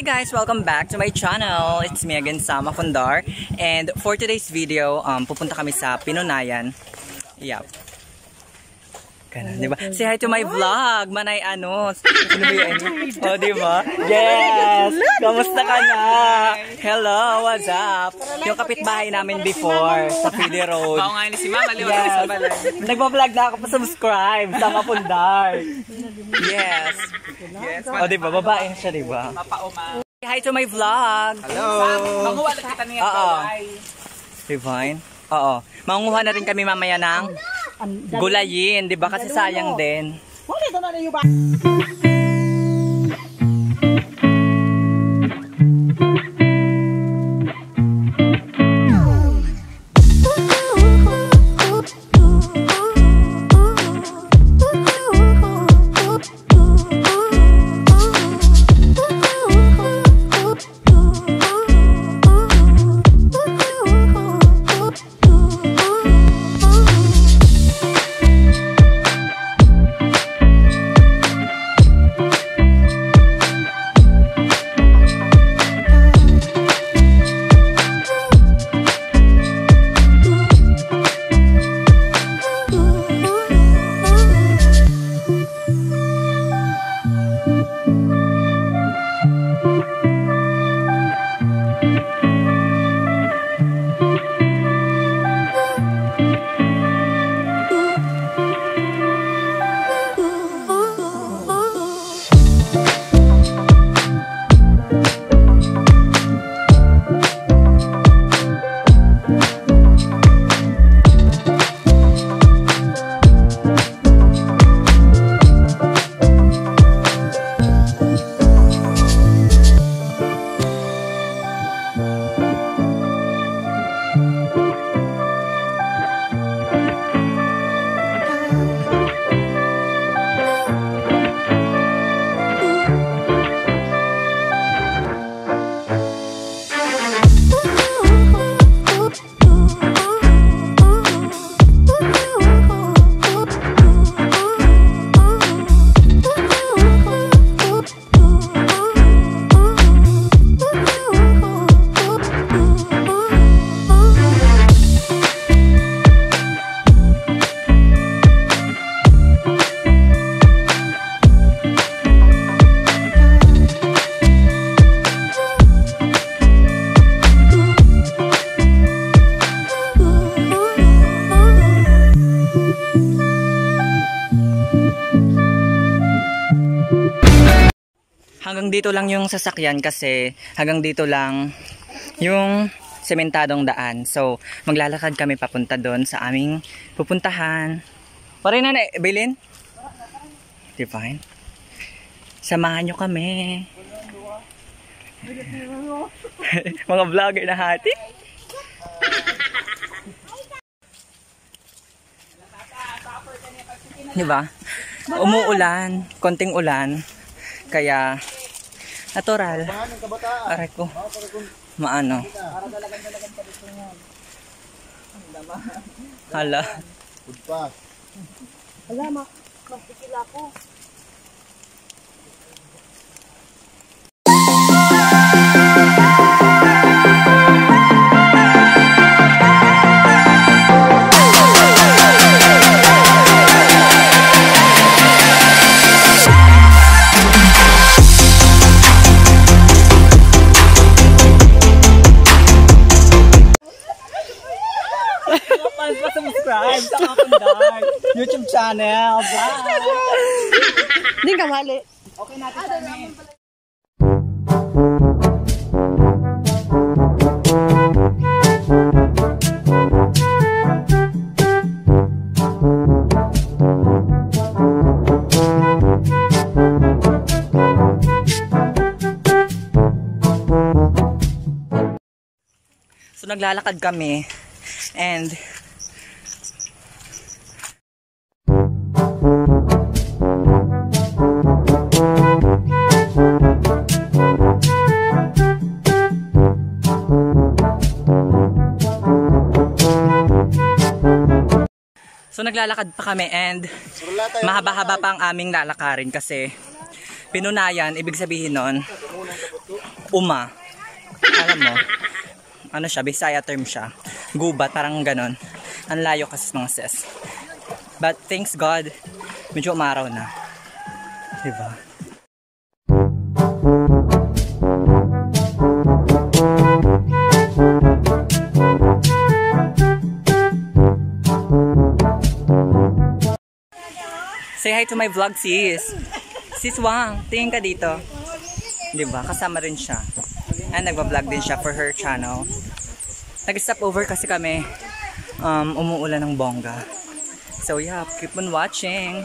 Hi guys! Welcome back to my channel. It's me again, Sama Fundar. And for today's video, pupunta kami sa Pinunayan. Yep. Ganun, diba? Say hi to my vlog! Manay ano? Ano ba yun? Oh, diba? Yes! Kamusta ka na? Hello, what's up? Yung kapitbahay namin before sa Philly Road. Bao nga si Mama, yes. Nagpa-vlog na ako pa subscribe sa Mapundar. Yes. Yes. Oh, diba? Babae siya, diba? Mapauma. Say hi to my vlog! Hello! Manguha na kita niya. Divine? Oo. Manguha na rin kami mamaya ng gulayin, di ba? Kasi sayang din. Hanggang dito lang yung sasakyan kasi hanggang dito lang yung sementadong daan. So, maglalakad kami papunta doon sa aming pupuntahan. Parin na Bilin? Divine? Samahan nyo kami. Mga vlogger na hati. Diba? Umuulan, konting ulan. Kaya natural. Aray ko. Maano. Hala. Hala, magpikil ako. Subscribe sa Mapundar YouTube channel. Bye! Hindi ka mali. Okay natin sa amin. So naglalakad kami and so naglalakad pa kami and mahaba-haba pa ang aming lalakarin kasi Pinunayan, ibig sabihin nun Uma. Alam mo, ano siya, Bisaya term siya. Gubat, parang ganon. Ang layo kasi sa mga sis. But thanks God, medyo umaraw na. Diba? Say hi to my vlog, sis. Sis Wang, tingin ka dito. Diba? Kasama rin siya. And nagba-vlog din siya for her channel. Nag-stop over kasi kami. Umuulan ng bongga. So yeah, keep on watching.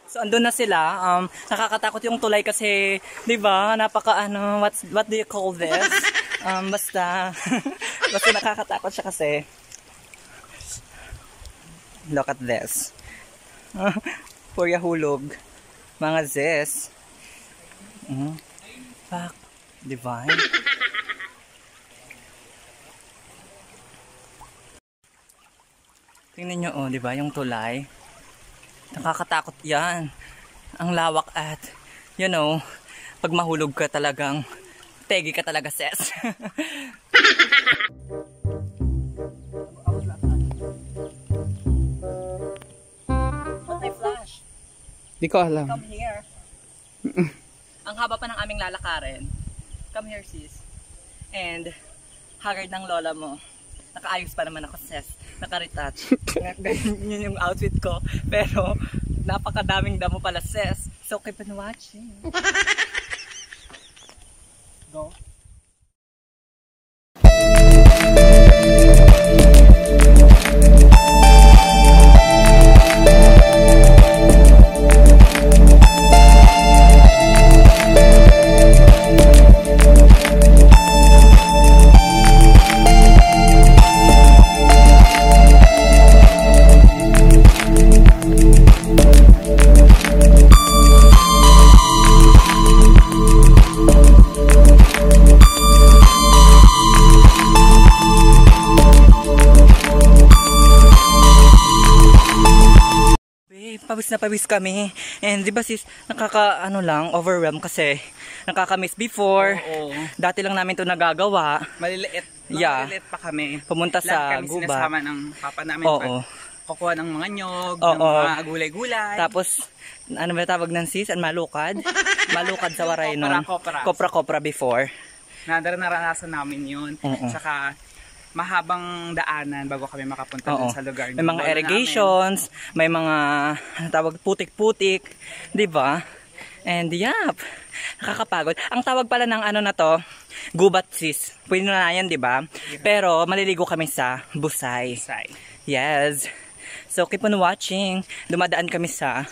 So andun na sila. Nakakatakot yung tulay kasi, 'di ba? Napaka what do you call this? Basta basta nakakatakot siya kasi. Look at this. Purya hulog. Mga zes. Fuck. Divine. Tingnan nyo, oh, 'di ba? Yung tulay. Nakakatakot yan. Ang lawak at, you know, pag mahulog ka talagang, tegi ka talaga, sis. What's my flash? Di ko alam. Come here. Ang haba pa ng aming lalakarin. Come here, sis. And, haggard ng lola mo. Nakaayos pa naman ako, sis. Naka-retouch. Yun yung outfit ko. Pero, napakadaming damo pala, sis. So, keep on watching. Go. Pawis na pawis kami. And di ba sis, overwhelm kasi nakaka-miss before. Oo. Dati lang namin to nagagawa. Maliliit. Yeah. Maliliit pa kami. Pumunta sa kami gubat. sinasama ng papa namin. Oo. Kukuha ng mga nyog, Oo. ng mga gulay-gulay. Tapos, ano ba tawag ng sis? Malukad? Malukad sa waray nun. Kopra before. Naranasan namin yun. Saka, mahabang daanan bago kami makapunta dun sa lugar. May mga irrigations, may mga tawag putik-putik, 'di ba? And yap, nakakapagod. Ang tawag pala ng na to, gubat sis. Pwede na yan, 'di ba? Pero maliligo kami sa Busay. Yes. So keep on watching. Dumadaan kami sa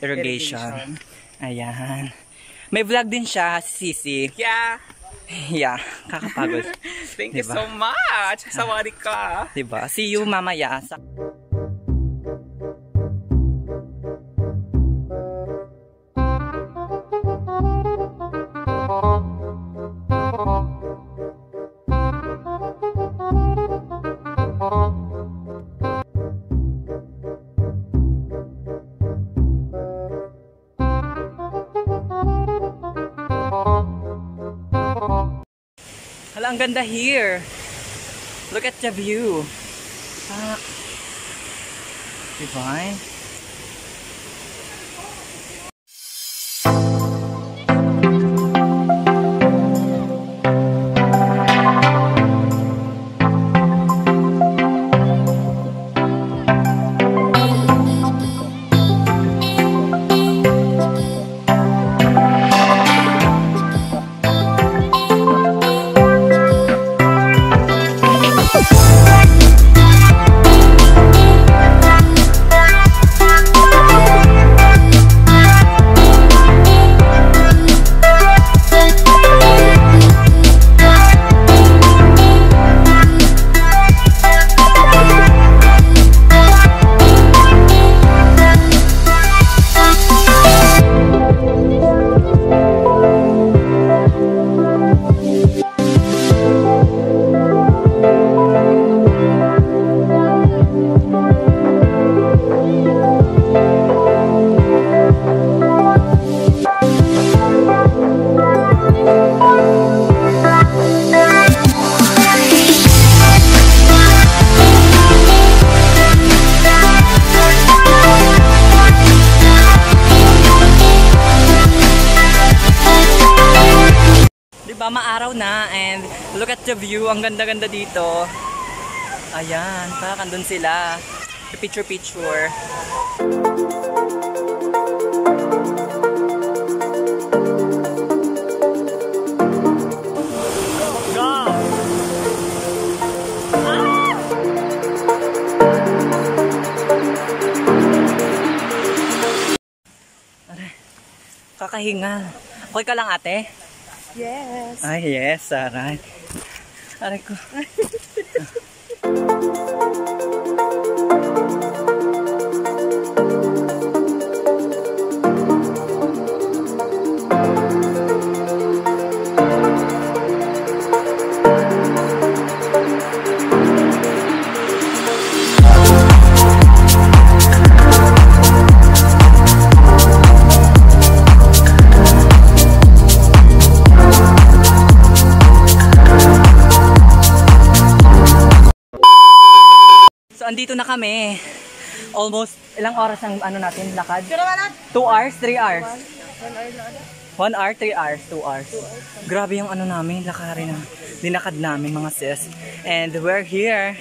irrigation. Ayan. May vlog din siya, Sisi. Yeah, kakapagod. Thank you so much. Sawari ka. Diba? See you mamaya. Hala, ang ganda here. Look at the view. Ah. Divine. Diba, maaraw na and look at the view, ang ganda-ganda dito. Ayan, parang andun sila. Picture. Kakahinga. Okay ka lang, ate? Yes. Ay, yes, aray. Aray ko. Andito na kami. Almost, ilang oras ang ano natin, lakad? 2 hours, 3 hours? 1 hour, 3 hours, 2 hours. Grabe yung ano namin, lakarin na dinakad namin mga sis. And we're here.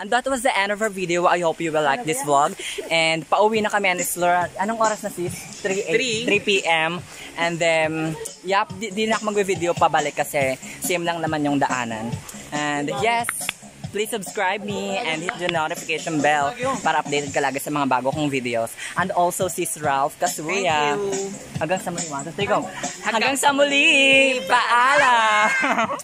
And that was the end of our video. I hope you will like this vlog. And pauwi na kami, and it's anong oras na sis? 3 p.m. And then, yep, di na ako mag-video pabalik kasi same lang naman yung daanan. And yes, please subscribe me and hit the notification bell para updated ka lagi sa mga bago kong videos. And also sis Ralph Casuya. Thank you. Hanggang sa muli. 1, 2, 3, go. Hanggang sa muli. Paalam.